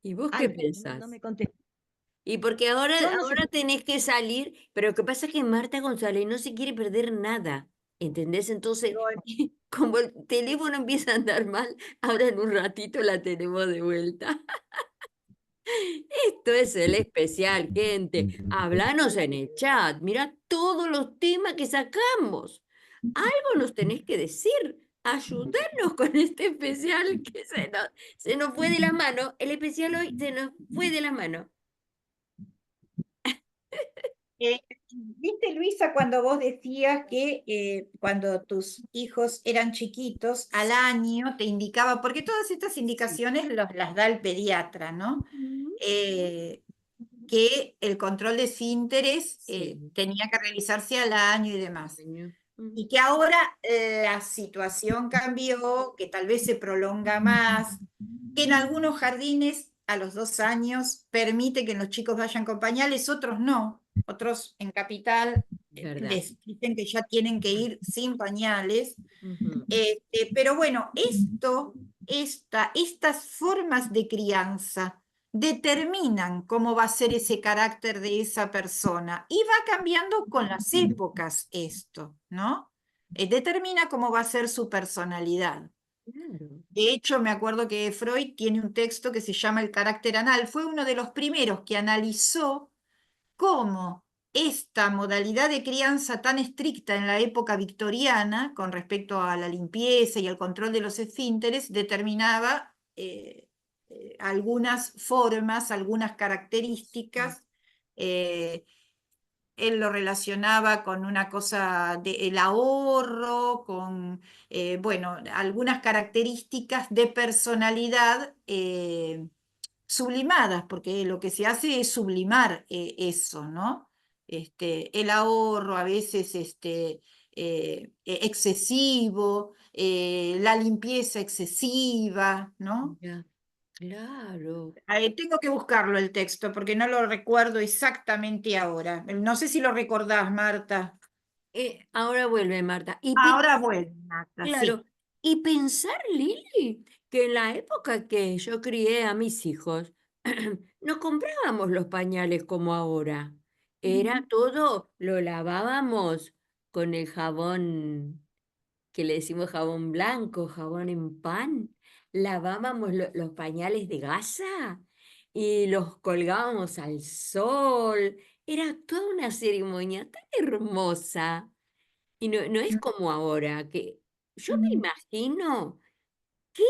¿Y vos qué ay, no pensás? me contesté. Y porque ahora, Yo no sé, ahora tenés que salir, pero lo que pasa es que Marta González no se quiere perder nada, ¿entendés? Entonces, pero como el teléfono empieza a andar mal, ahora en un ratito la tenemos de vuelta. Esto es el especial, gente. Hablanos en el chat. Mira todos los temas que sacamos. Algo nos tenés que decir. ayudarnos con este especial que se nos fue de la mano. El especial hoy se nos fue de la mano. ¿Viste, Luisa, cuando vos decías que cuando tus hijos eran chiquitos, al año te indicaba, porque todas estas indicaciones las da el pediatra, ¿no? Ujú. Que el control de esfínteres Sí. tenía que realizarse al año y demás. Ujú. Y que ahora la situación cambió, que tal vez se prolonga más, que en algunos jardines a los 2 años permite que los chicos vayan con pañales, otros no. Otros en Capital ¿Verdad? les dicen que ya tienen que ir sin pañales. Ujú. Pero bueno, estas formas de crianza determinan cómo va a ser ese carácter de esa persona y va cambiando con las épocas esto, ¿no? Determina cómo va a ser su personalidad. Claro. De hecho, me acuerdo que Freud tiene un texto que se llama El carácter anal. Fue uno de los primeros que analizó cómo esta modalidad de crianza tan estricta en la época victoriana, con respecto a la limpieza y al control de los esfínteres, determinaba algunas formas, algunas características. eh, Él lo relacionaba con una cosa del ahorro, con, bueno, algunas características de personalidad sublimadas, porque lo que se hace es sublimar eso, ¿no? El ahorro a veces excesivo, la limpieza excesiva, ¿no? Ya, claro. Tengo que buscarlo el texto porque no lo recuerdo exactamente ahora. No sé si lo recordás, Marta. Ahora vuelve Marta. Ahora vuelve, Marta, sí. Claro, y pensar, Lili, que en la época que yo crié a mis hijos, no comprábamos los pañales como ahora. Era todo, lo lavábamos con el jabón que le decimos jabón blanco, jabón en pan. Lavábamos los pañales de gasa y los colgábamos al sol. Era toda una ceremonia tan hermosa. Y no es como ahora, que yo me imagino qué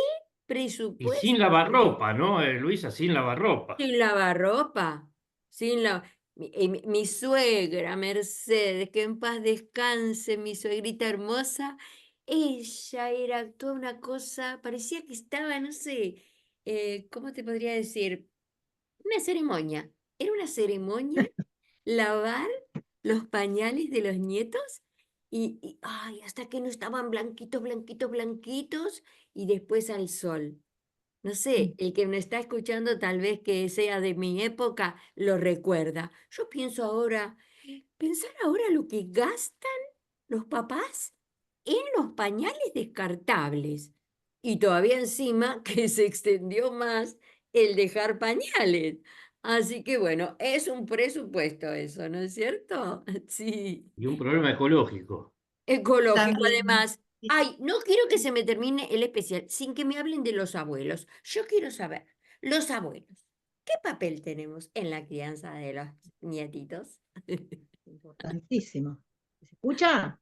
Y sin presupuesto lavarropa, ¿no, Luisa? Sin lavarropa. sin lavarropa, sin la... Mi suegra, Mercedes, que en paz descanse, mi suegrita hermosa, ella era toda una cosa, parecía que estaba, no sé, ¿cómo te podría decir? Una ceremonia. Era una ceremonia lavar los pañales de los nietos ay, hasta que no estaban blanquitos, blanquitos, blanquitos y después al sol. No sé, el que me está escuchando tal vez que sea de mi época lo recuerda. Yo pienso ahora, pensar ahora lo que gastan los papás en los pañales descartables. Y todavía encima que se extendió más el dejar pañales. Así que bueno, es un presupuesto eso, ¿no es cierto? Sí. Y un problema ecológico. Ecológico, También. además. Ay, no quiero que se me termine el especial sin que me hablen de los abuelos. Yo quiero saber, los abuelos, ¿qué papel tenemos en la crianza de los nietitos? Importantísimo. ¿Se escucha?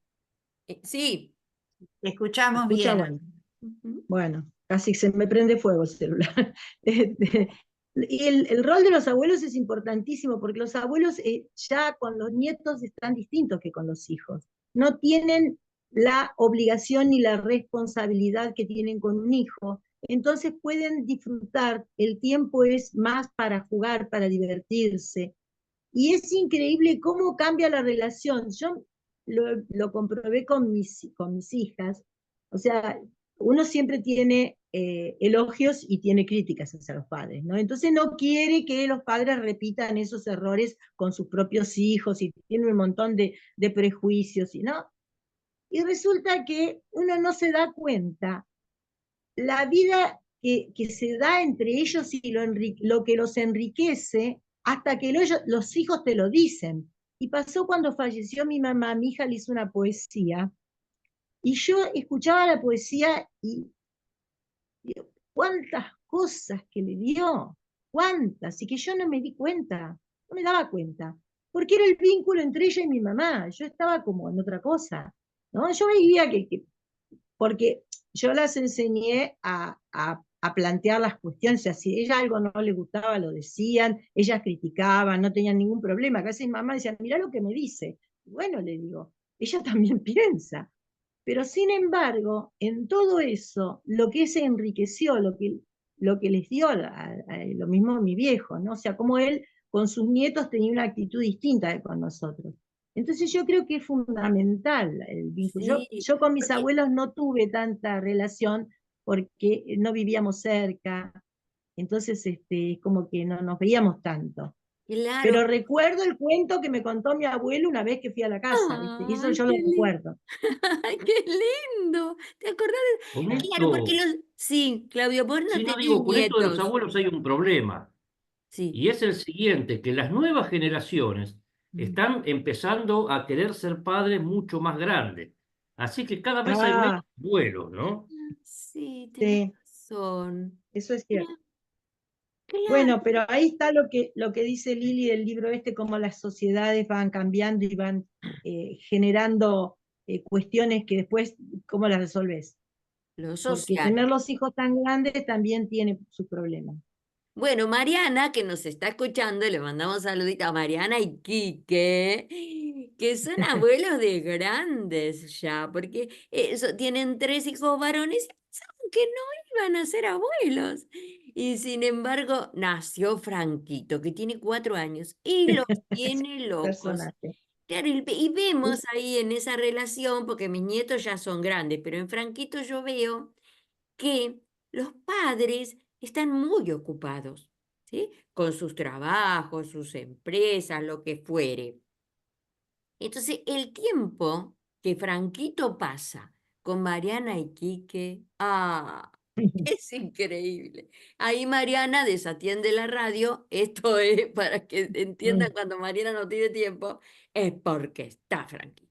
Sí. Te ¿Se escuchamos escucha? bien. Bueno, Ujú. bueno, casi se me prende fuego el celular. Este, y el rol de los abuelos es importantísimo porque los abuelos ya con los nietos están distintos que con los hijos. No tienen la obligación ni la responsabilidad que tienen con un hijo. Entonces pueden disfrutar, el tiempo es más para jugar, para divertirse. Y es increíble cómo cambia la relación. Yo lo comprobé con mis hijas. O sea, uno siempre tiene elogios y tiene críticas hacia los padres, ¿no? Entonces no quiere que los padres repitan esos errores con sus propios hijos y tiene un montón de prejuicios, ¿no? Y resulta que uno no se da cuenta la vida que se da entre ellos y lo que los enriquece hasta que los hijos te lo dicen. Y pasó cuando falleció mi mamá, mi hija le hizo una poesía, y yo escuchaba la poesía y digo, cuántas cosas que le dio, cuántas, y que yo no me di cuenta, no me daba cuenta, porque era el vínculo entre ella y mi mamá, yo estaba como en otra cosa, ¿no? Yo veía porque yo las enseñé a plantear las cuestiones, o sea, si a ella algo no le gustaba, lo decían, ellas criticaban, no tenían ningún problema. A veces mamá decía, mirá lo que me dice. Bueno, le digo, ella también piensa. Pero sin embargo, en todo eso, lo que se enriqueció, lo que les dio lo mismo mi viejo, ¿no? O sea, como él con sus nietos tenía una actitud distinta de con nosotros. Entonces yo creo que es fundamental el vínculo. Sí, Yo con mis porque, abuelos no tuve tanta relación porque no vivíamos cerca, entonces como que no nos veíamos tanto. claro. Pero recuerdo el cuento que me contó mi abuelo una vez que fui a la casa, ¿viste? Y eso Ay, yo lo qué lindo. recuerdo. Ay, qué lindo. ¿Te acordás Con Claro, porque esto, sí, Claudio, vos no sí, no tenés digo, con esto de los nietos. abuelos hay un problema. Sí. Y es el siguiente, que las nuevas generaciones Mm. están empezando a querer ser padres mucho más grandes. Así que cada vez hay menos Ah, abuelos, ¿no? Sí, tenés sí, razón. eso es Mirá, cierto. claro. Bueno, pero ahí está lo que dice Lili del libro cómo las sociedades van cambiando y van generando cuestiones que después, ¿cómo las resolves? Lo Porque social. tener los hijos tan grandes también tiene sus problemas. Bueno, Mariana, que nos está escuchando, le mandamos saludito a Mariana y Quique, que son abuelos de grandes ya, porque tienen 3 hijos varones y pensaban que no iban a ser abuelos. Y sin embargo, nació Franquito, que tiene 4 años, y los tiene locos. Personaje. Claro, y vemos ahí en esa relación, porque mis nietos ya son grandes, pero en Franquito yo veo que los padres están muy ocupados, ¿sí? Con sus trabajos, sus empresas, lo que fuere. Entonces, el tiempo que Franquito pasa con Mariana y Quique, es increíble. Ahí Mariana desatiende la radio, esto es para que entiendan cuando Mariana no tiene tiempo, es porque está Franquito.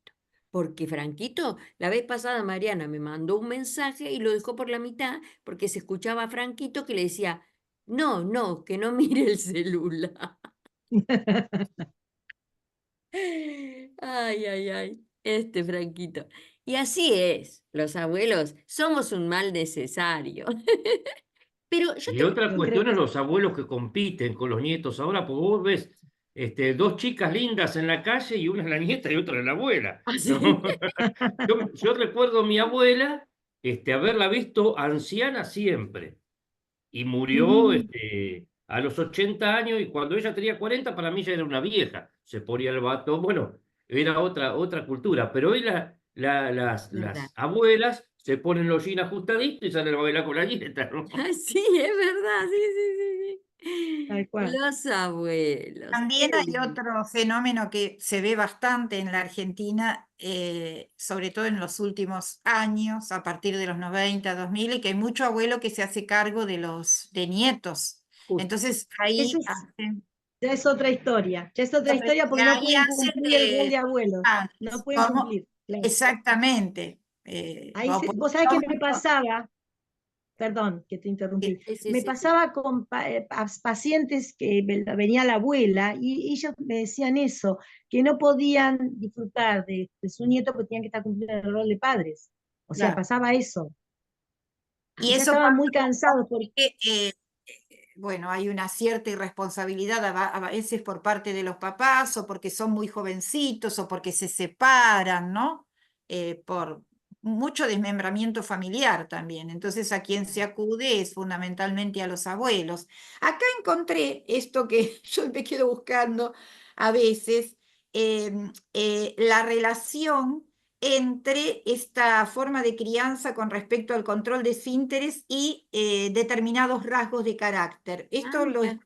Porque Franquito, la vez pasada Mariana me mandó un mensaje y lo dejó por la mitad porque se escuchaba a Franquito que le decía, no, no, que no mire el celular. Ay, ay, ay, este Franquito. Y así es, los abuelos somos un mal necesario. Pero yo Y te... otra Yo creo cuestión es que los abuelos que compiten con los nietos ahora, porque vos ves dos chicas lindas en la calle y una es la nieta y otra es la abuela, Así. ¿no? Yo recuerdo a mi abuela haberla visto anciana siempre y murió mm, a los 80 años y cuando ella tenía 40 para mí ya era una vieja, se ponía el batón, bueno, era otra cultura, pero hoy ¿Verdad? las abuelas se ponen los jeans ajustaditos y salen a bailar con la nieta, ¿no? Sí, es verdad, sí, sí, sí, tal sí. cual. Los abuelos, qué También hay lindo. otro fenómeno que se ve bastante en la Argentina, sobre todo en los últimos años, a partir de los 90, 2000, y que hay mucho abuelo que se hace cargo de nietos. Justo. Entonces Eso ahí es, hacen, ya es otra historia. Ya es otra historia porque no ahí pueden hacen cumplir el rol de de abuelos. No pueden ¿cómo? cumplir. Claro. Exactamente. Ahí vos sabés que me pasaba, perdón que te interrumpí, Sí, sí, me sí, sí. pasaba con pacientes que venía la abuela y ellos me decían eso, que no podían disfrutar de su nieto porque tenían que estar cumpliendo el rol de padres. O sea, Claro. pasaba eso. Y Y ya eso estaban pasa muy cansados porque porque, bueno, hay una cierta irresponsabilidad a veces por parte de los papás, o porque son muy jovencitos, o porque se separan, ¿no? Por mucho desmembramiento familiar también. Entonces, a quien se acude es fundamentalmente a los abuelos. Acá encontré esto que yo me quedo buscando a veces, la relación entre esta forma de crianza con respecto al control de esfínteres y determinados rasgos de carácter. Ah, Esto mira.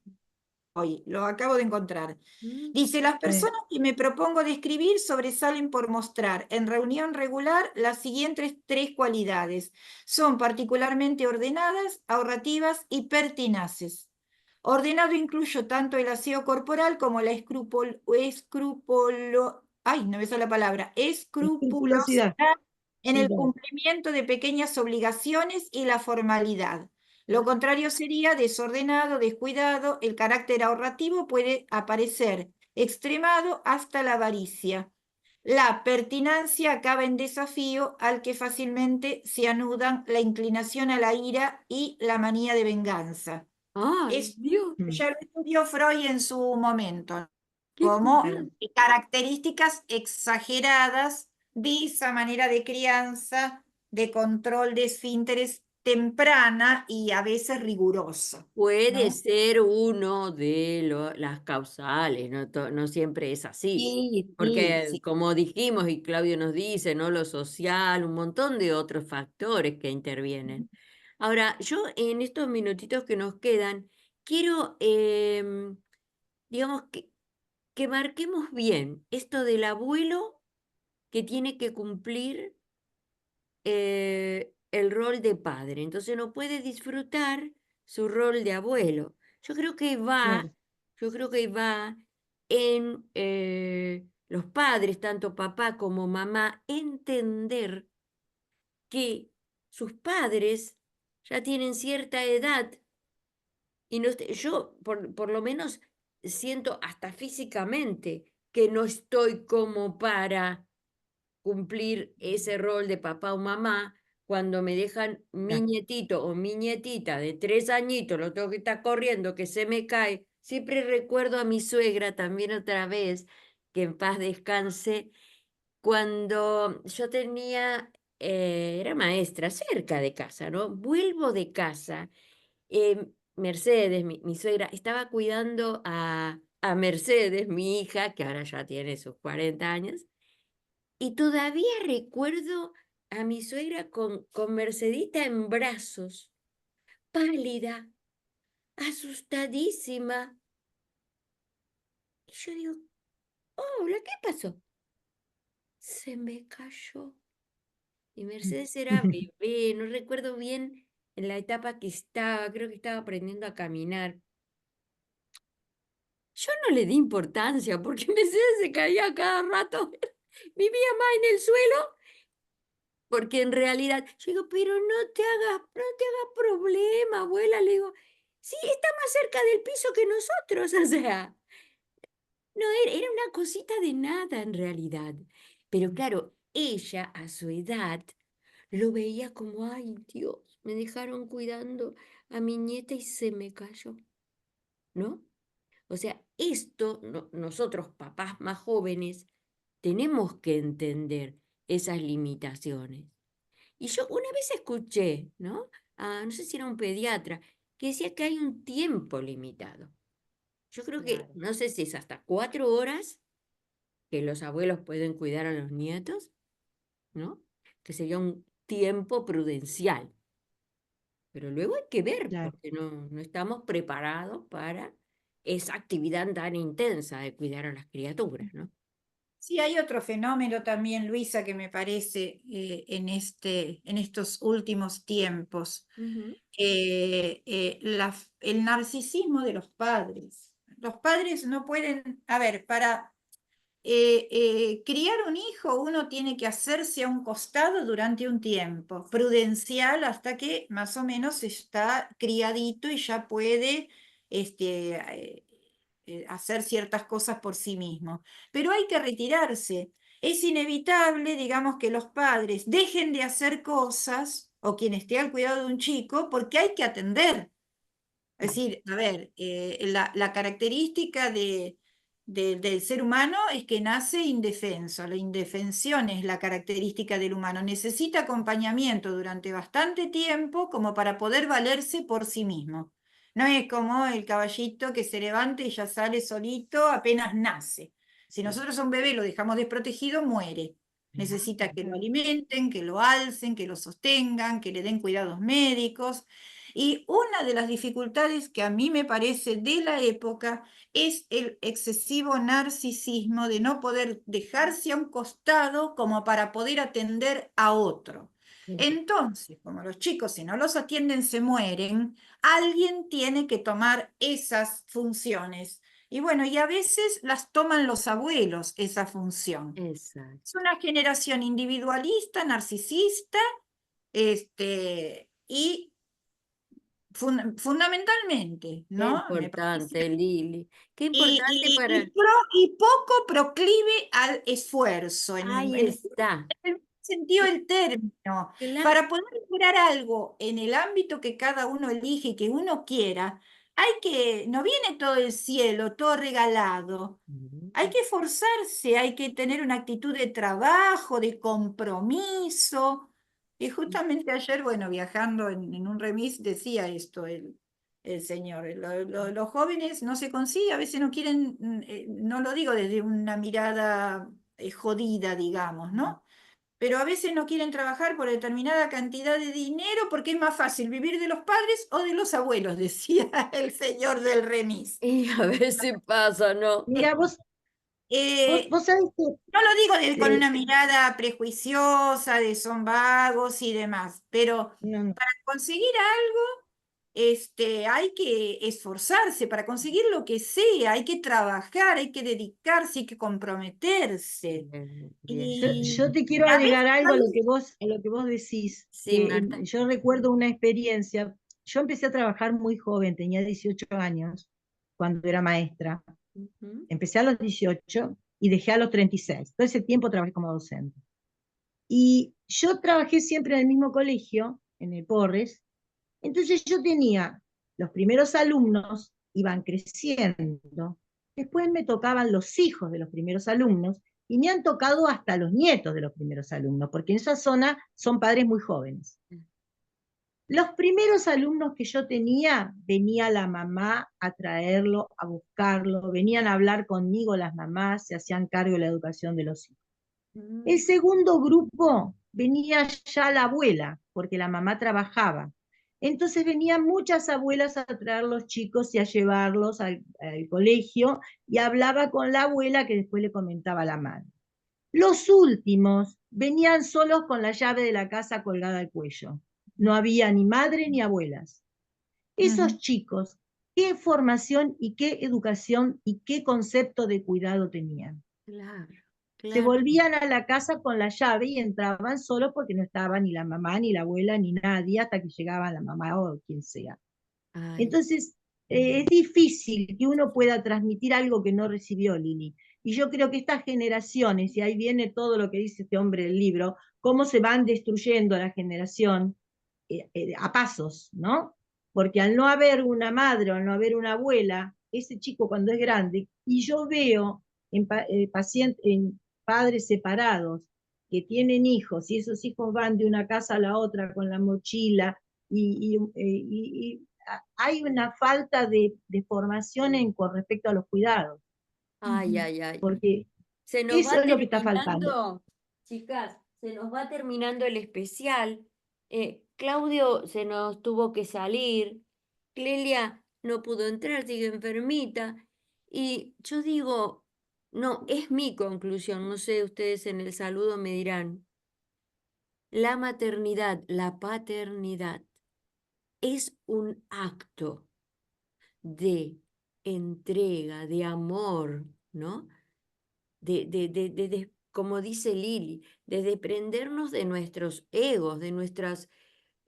hoy, lo acabo de encontrar. Mm, Dice, las eh, personas que me propongo describir sobresalen por mostrar en reunión regular las siguientes 3 cualidades. Son particularmente ordenadas, ahorrativas y pertinaces. Ordenado incluyo tanto el aseo corporal como la ay, no me sale la palabra, escrupulosidad escrupulosidad. en el Igual. cumplimiento de pequeñas obligaciones y la formalidad. Lo contrario sería desordenado, descuidado, el carácter ahorrativo puede aparecer extremado hasta la avaricia. La pertinacia acaba en desafío al que fácilmente se anudan la inclinación a la ira y la manía de venganza. ¡Ay, Es, Dios! ya lo estudió Freud en su momento, ¡Qué como cuidado! características exageradas de esa manera de crianza, de control de esfínteres temprana y a veces rigurosa, Puede ¿no? ser uno de las causales, no siempre es así. Sí, sí, Porque sí. como dijimos y Claudio nos dice, ¿no? Lo social, un montón de otros factores que intervienen. Ahora, yo en estos minutitos que nos quedan, quiero, digamos, que marquemos bien esto del abuelo que tiene que cumplir el rol de padre. Entonces no puede disfrutar su rol de abuelo. Yo creo que va, Claro, yo creo que va en los padres, tanto papá como mamá, entender que sus padres ya tienen cierta edad y no, yo por lo menos siento hasta físicamente que no estoy como para cumplir ese rol de papá o mamá cuando me dejan mi claro. nietito o mi nietita de 3 añitos, lo tengo que estar corriendo, que se me cae. Siempre recuerdo a mi suegra también otra vez, que en paz descanse, cuando yo tenía, era maestra cerca de casa, ¿no? Vuelvo de casa, Mercedes, mi suegra, estaba cuidando a Mercedes, mi hija, que ahora ya tiene sus 40 años, y todavía recuerdo a mi suegra con Mercedita en brazos, pálida, asustadísima. Y yo digo, hola, ¿qué pasó? Se me cayó. Y Mercedes era bebé, no recuerdo bien en la etapa que estaba, creo que estaba aprendiendo a caminar. Yo no le di importancia porque Mercedes se caía cada rato, vivía más en el suelo. Porque en realidad, yo digo, pero no te hagas problema, abuela, le digo, sí, está más cerca del piso que nosotros, o sea, no, era una cosita de nada en realidad. Pero claro, ella a su edad lo veía como, ay Dios, me dejaron cuidando a mi nieta y se me cayó, ¿no? O sea, esto nosotros, papás más jóvenes, tenemos que entender esas limitaciones. Y yo una vez escuché, ¿no? No sé si era un pediatra, que decía que hay un tiempo limitado. Yo creo que, Claro. no sé si es hasta 4 horas que los abuelos pueden cuidar a los nietos, ¿no? Que sería un tiempo prudencial. Pero luego hay que ver, Claro. porque no estamos preparados para esa actividad tan intensa de cuidar a las criaturas, ¿no? Sí, hay otro fenómeno también, Luisa, que me parece en estos últimos tiempos. Ujú. El narcisismo de los padres. Los padres no pueden, a ver, para criar un hijo uno tiene que hacerse a un costado durante un tiempo, prudencial hasta que más o menos está criadito y ya puede hacer ciertas cosas por sí mismo. Pero hay que retirarse. Es inevitable, digamos, que los padres dejen de hacer cosas o quien esté al cuidado de un chico porque hay que atender. Es decir, a ver, la característica del ser humano es que nace indefenso. La indefensión es la característica del humano. Necesita acompañamiento durante bastante tiempo como para poder valerse por sí mismo. No es como el caballito que se levanta y ya sale solito apenas nace. Si nosotros a un bebé lo dejamos desprotegido, muere. Necesita que lo alimenten, que lo alcen, que lo sostengan, que le den cuidados médicos. Y una de las dificultades que a mí me parece de la época es el excesivo narcisismo de no poder dejarse a un costado como para poder atender a otro. Entonces, como los chicos si no los atienden se mueren, alguien tiene que tomar esas funciones. Y bueno, y a veces las toman los abuelos, esa función. Es Exacto. una generación individualista, narcisista, y fundamentalmente, Qué ¿no? Me parece. importante, Lili. Qué Y, importante y- para... y y poco proclive al esfuerzo, Ahí en está. el sentido del término. Claro. Para poder lograr algo en el ámbito que cada uno elige y que uno quiera, no viene todo el cielo, todo regalado. Hay que esforzarse, hay que tener una actitud de trabajo, de compromiso. Y justamente ayer, bueno, viajando en un remis, decía esto el señor. Los jóvenes no se consigue, a veces no quieren, no lo digo desde una mirada jodida, digamos, ¿no? Pero a veces no quieren trabajar por determinada cantidad de dinero porque es más fácil vivir de los padres o de los abuelos, decía el señor del remis. Y a ver si pasa, ¿no? Mira, Eh, vos sabés que no lo digo con eh, una mirada prejuiciosa de son vagos y demás, pero no, no. para conseguir algo, hay que esforzarse, para conseguir lo que sea, hay que trabajar, hay que dedicarse, hay que comprometerse. Bien, bien. Y Yo te quiero a veces agregar algo a lo que vos decís, Sí, que Marta. yo recuerdo una experiencia. Yo empecé a trabajar muy joven, tenía 18 años cuando era maestra. Ujú. Empecé a los 18 y dejé a los 36. Todo ese tiempo trabajé como docente. Y yo trabajé siempre en el mismo colegio, en el Porres. Entonces yo tenía los primeros alumnos, iban creciendo. Después me tocaban los hijos de los primeros alumnos y me han tocado hasta los nietos de los primeros alumnos, porque en esa zona son padres muy jóvenes. Los primeros alumnos que yo tenía, venía la mamá a traerlo, a buscarlo, venían a hablar conmigo las mamás, se hacían cargo de la educación de los hijos. El segundo grupo venía ya la abuela, porque la mamá trabajaba. Entonces venían muchas abuelas a traer los chicos y a llevarlos al colegio, y hablaba con la abuela que después le comentaba a la madre. Los últimos venían solos con la llave de la casa colgada al cuello. No había ni madre ni abuelas. Esos chicos, ¿qué formación y qué educación y qué concepto de cuidado tenían? Claro, Se claro. volvían a la casa con la llave y entraban solos porque no estaba ni la mamá, ni la abuela, ni nadie, hasta que llegaba la mamá o quien sea. Ay, Entonces, es difícil que uno pueda transmitir algo que no recibió, Lili. Y yo creo que estas generaciones, y ahí viene todo lo que dice este hombre del libro, cómo se van destruyendo la generación a pasos, ¿no? Porque al no haber una madre o al no haber una abuela, ese chico cuando es grande, y yo veo en padres separados que tienen hijos, y esos hijos van de una casa a la otra con la mochila, y hay una falta de formación con respecto a los cuidados, ay, ay, ay. porque Se nos eso va es lo que está faltando. terminando, chicas, se nos va terminando el especial. Claudio se nos tuvo que salir. Clelia no pudo entrar, sigue enfermita. Y yo digo, no, es mi conclusión, no sé, ustedes en el saludo me dirán, la maternidad, la paternidad es un acto de entrega, de amor, ¿no? Como dice Lili, de desprendernos de nuestros egos, de nuestras,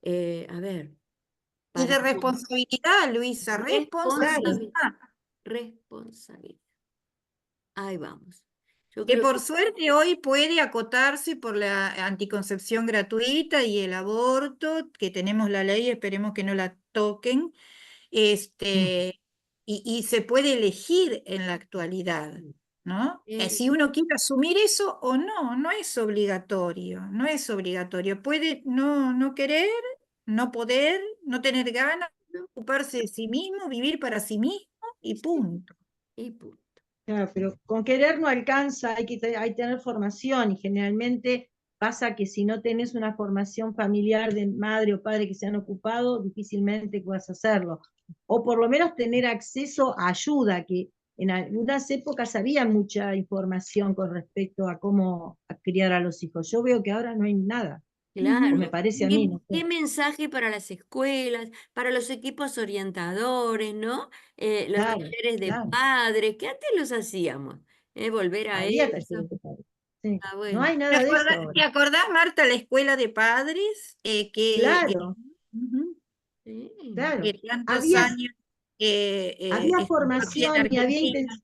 a ver, Y para de responsabilidad, Luisa, Claro, responsabilidad. responsabilidad. Ahí vamos. Yo Que creo por que suerte hoy puede acotarse por la anticoncepción gratuita y el aborto, que tenemos la ley, esperemos que no la toquen, y se puede elegir en la actualidad, ¿no? eh, Si uno quiere asumir eso o no, no es obligatorio, no es obligatorio. Puede no querer, no poder, no tener ganas, ocuparse de sí mismo, vivir para sí mismo y punto. y punto. claro, pero con querer no alcanza, hay que tener formación, y generalmente pasa que si no tenés una formación familiar de madre o padre que se han ocupado, difícilmente puedas hacerlo. O por lo menos tener acceso a ayuda, que en algunas épocas había mucha información con respecto a cómo criar a los hijos. Yo veo que ahora no hay nada, o me Claro. parece a ¿Qué, mí, no qué sé. mensaje para las escuelas, para los equipos orientadores, ¿no? Los Claro, talleres de claro. padres, que antes los hacíamos, volver a Había eso. talleres de padres. Sí. Está No bueno. hay nada de eso Te ahora. acordás, Marta, la escuela de padres? Claro. Ujú. Sí. Claro, que tantos había, años había estuvo aquí en formación y había Argentina.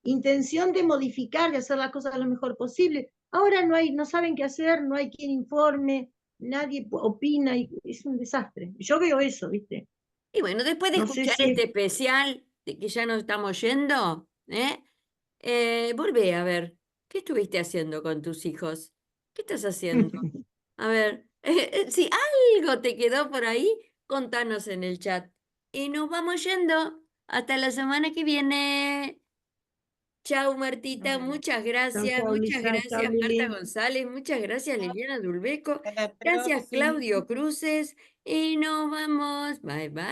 intención de modificar, de hacer las cosas lo mejor posible. Ahora no hay, no saben qué hacer, no hay quien informe, nadie opina, y es un desastre. Yo veo eso, ¿viste? Y bueno, después de No sé escuchar si este especial, de que ya nos estamos yendo, volvé a ver, ¿qué estuviste haciendo con tus hijos? ¿Qué estás haciendo? A ver, si algo te quedó por ahí, contanos en el chat. Y nos vamos yendo. Hasta la semana que viene. Chau, Martita, Chau, chau, muchas Lisa, chau, gracias, Marta Lili. González, muchas gracias, Liliana Dulbeco, Hasta la gracias, próxima. Claudio Cruces, y nos vamos. Bye, bye.